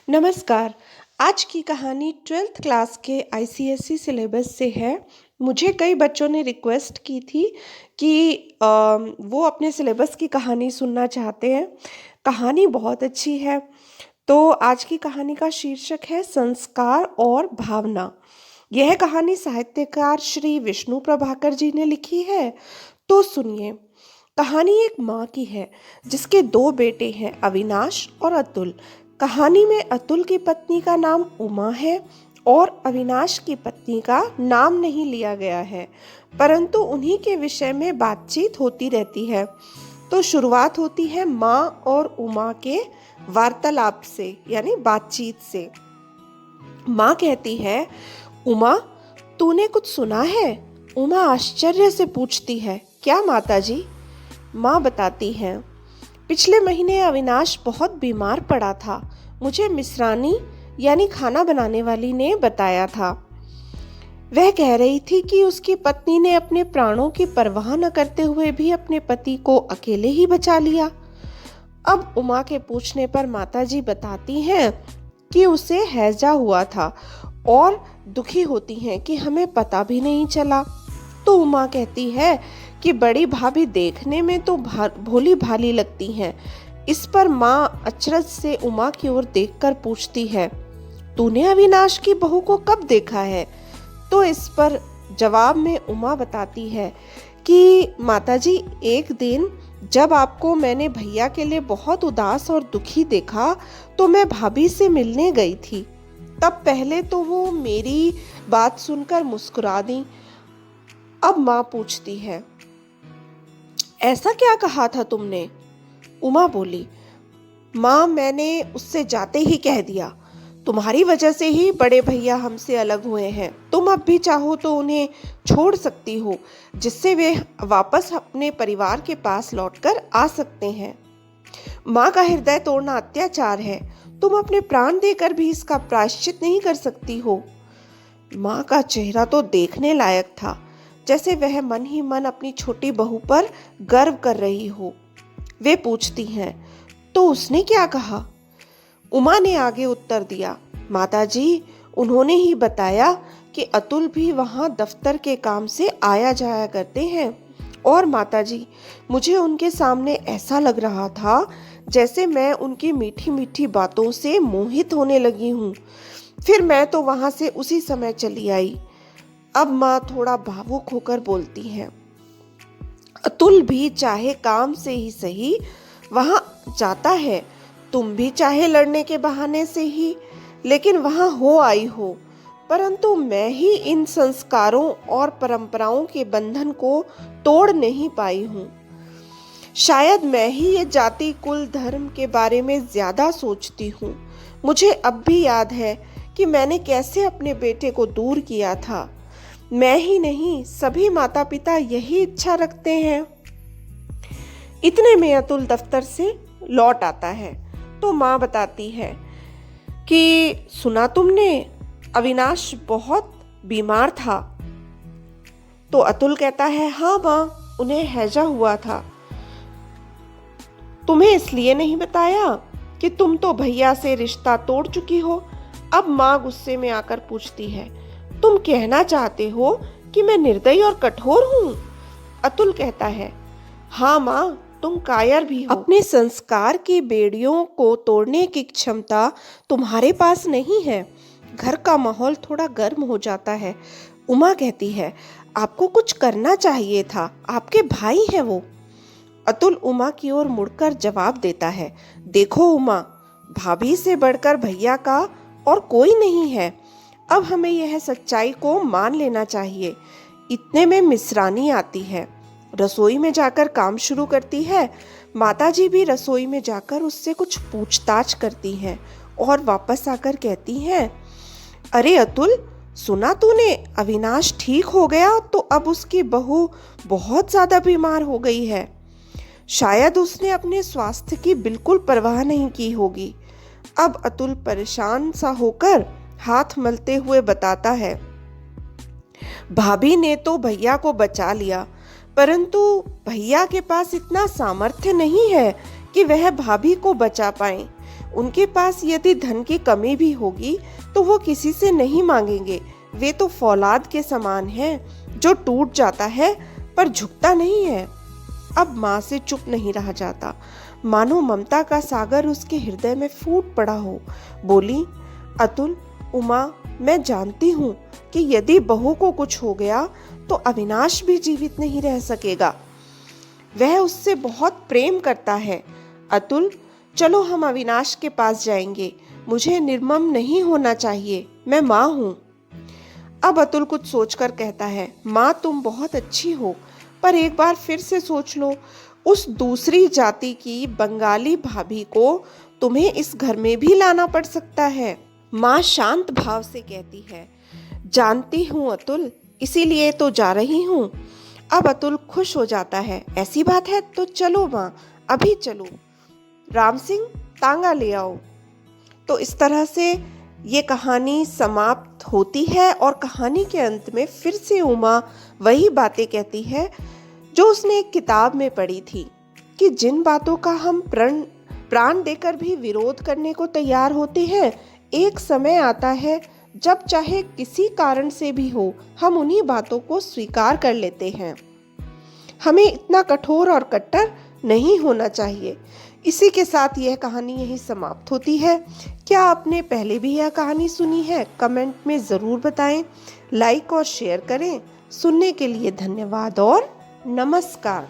नमस्कार। आज की कहानी 12th क्लास के आईसीएसई सिलेबस से है। मुझे कई बच्चों ने रिक्वेस्ट की थी कि वो अपने सिलेबस की कहानी सुनना चाहते हैं। कहानी बहुत अच्छी है। तो आज की कहानी का शीर्षक है संस्कार और भावना। यह कहानी साहित्यकार श्री विष्णु प्रभाकर जी ने लिखी है। तो सुनिए। कहानी एक माँ की है जिसके दो बेटे हैं, अविनाश और अतुल। कहानी में अतुल की पत्नी का नाम उमा है और अविनाश की पत्नी का नाम नहीं लिया गया है, परंतु उन्हीं के विषय में बातचीत होती रहती है। तो शुरुआत होती है माँ और उमा के वार्तालाप से, यानी बातचीत से। माँ कहती है, उमा, तूने कुछ सुना है? उमा आश्चर्य से पूछती है, क्या माताजी? माँ बताती हैं, पिछले महीने अविनाश बहुत बीमार पड़ा था। मुझे मिश्रानी यानी खाना बनाने वाली ने बताया था। वह कह रही थी कि उसकी पत्नी ने अपने प्राणों की परवाह न करते हुए भी अपने पति को अकेले ही बचा लिया। अब उमा के पूछने पर माताजी बताती हैं कि उसे हैजा हुआ था और दुखी होती हैं कि हमें पता भी नहीं चला। तो उमा कहती है कि बड़ी भाभी देखने में तो भोली भाली लगती हैं। इस पर माँ अचरज से उमा की ओर देखकर पूछती है, तूने अविनाश की बहू को कब देखा है? तो इस पर जवाब में उमा बताती है कि माताजी, एक दिन जब आपको मैंने भैया के लिए बहुत उदास और दुखी देखा तो मैं भाभी से मिलने गई थी। तब पहले तो वो मेरी बात सुनकर मुस्कुरा दी। अब माँ पूछती है, ऐसा क्या कहा था तुमने? उमा बोली, माँ, मैंने उससे जाते ही कह दिया, तुम्हारी वजह से ही बड़े भैया हमसे अलग हुए हैं। तुम अब भी चाहो तो उन्हें छोड़ सकती हो, जिससे वे वापस अपने परिवार के पास लौटकर आ सकते हैं। माँ का हृदय तोड़ना अत्याचार है। तुम अपने प्राण देकर भी इसका प्रायश्चित नहीं कर सकती हो। माँ का चेहरा तो देखने लायक था, जैसे वह मन ही मन अपनी छोटी बहू पर गर्व कर रही हो। वे पूछती हैं, तो उसने क्या कहा? उमा ने आगे उत्तर दिया, माताजी, उन्होंने ही बताया कि अतुल भी वहां दफ्तर के काम से आया जाया करते हैं। और माताजी, मुझे उनके सामने ऐसा लग रहा था जैसे मैं उनकी मीठी मीठी बातों से मोहित होने लगी हूँ। फिर मैं तो वहां से उसी समय चली आई। अब माँ थोड़ा भावुक होकर बोलती हैं, अतुल भी चाहे काम से ही सही वहां जाता है, तुम भी चाहे लड़ने के बहाने से ही, लेकिन वहां हो आई हो। परंतु मैं ही इन संस्कारों और परंपराओं के बंधन को तोड़ नहीं पाई हूँ। शायद मैं ही ये जाति कुल धर्म के बारे में ज्यादा सोचती हूँ। मुझे अब भी याद है कि मैंने कैसे अपने बेटे को दूर किया था। मैं ही नहीं, सभी माता पिता यही इच्छा रखते हैं। इतने में अतुल दफ्तर से लौट आता है। तो माँ बताती है कि सुना तुमने, अविनाश बहुत बीमार था। तो अतुल कहता है, हाँ माँ, उन्हें हैजा हुआ था। तुम्हें इसलिए नहीं बताया कि तुम तो भैया से रिश्ता तोड़ चुकी हो। अब माँ गुस्से में आकर पूछती है, तुम कहना चाहते हो कि मैं निर्दयी और कठोर हूँ? अतुल कहता है, हाँ माँ, तुम कायर भी हो। अपने संस्कार की बेड़ियों को तोड़ने की क्षमता तुम्हारे पास नहीं है। घर का माहौल थोड़ा गर्म हो जाता है। उमा कहती है, आपको कुछ करना चाहिए था, आपके भाई हैं वो। अतुल उमा की ओर मुड़कर जवाब देता है, देखो उमा, भाभी से बढ़कर भैया का और कोई नहीं है। अब हमें यह सच्चाई को मान लेना चाहिए। इतने में मिश्रानी आती है, रसोई में जाकर काम शुरू करती है। माताजी भी रसोई में जाकर उससे कुछ पूछताछ करती हैं और वापस आकर कहती हैं, अरे अतुल, सुना तूने, अविनाश ठीक हो गया तो अब उसकी बहू बहुत ज्यादा बीमार हो गई है। शायद उसने अपने स्वास्थ्य की बिल्कुल परवाह नहीं की होगी। अब अतुल परेशान सा होकर हाथ मलते हुए बताता है, भाभी ने तो भैया को बचा लिया, परंतु भैया के पास इतना सामर्थ्य नहीं है कि वह भाभी को बचा पाए। उनके पास यदि धन की कमी भी होगी तो वो किसी से नहीं मांगेंगे। वे तो फौलाद के समान हैं जो टूट जाता है पर झुकता नहीं है। अब माँ से चुप नहीं रहा जाता, मानो ममता का सागर उसके हृदय में फूट पड़ा हो। बोली, अतुल, उमा, मैं जानती हूँ कि यदि बहू को कुछ हो गया तो अविनाश भी जीवित नहीं रह सकेगा। वह उससे बहुत प्रेम करता है। अतुल, चलो हम अविनाश के पास जाएंगे। मुझे निर्मम नहीं होना चाहिए, मैं माँ हूँ। अब अतुल कुछ सोचकर कहता है, माँ तुम बहुत अच्छी हो, पर एक बार फिर से सोच लो, उस दूसरी जाति की बंगाली भाभी को तुम्हें इस घर में भी लाना पड़ सकता है। माँ शांत भाव से कहती है, जानती हूँ अतुल, इसीलिए तो जा रही हूँ। अब अतुल खुश हो जाता है, ऐसी बात है तो चलो माँ, अभी चलो। राम सिंह, तांगा ले आओ। तो इस तरह से ये कहानी समाप्त होती है और कहानी के अंत में फिर से उमा वही बातें कहती है जो उसने एक किताब में पढ़ी थी, कि जिन बातों का हम प्राण देकर भी विरोध करने को तैयार होते हैं, एक समय आता है जब चाहे किसी कारण से भी हो, हम उन्हीं बातों को स्वीकार कर लेते हैं। हमें इतना कठोर और कट्टर नहीं होना चाहिए। इसी के साथ यह कहानी यहीं समाप्त होती है। क्या आपने पहले भी यह कहानी सुनी है? कमेंट में ज़रूर बताएं। लाइक और शेयर करें। सुनने के लिए धन्यवाद और नमस्कार।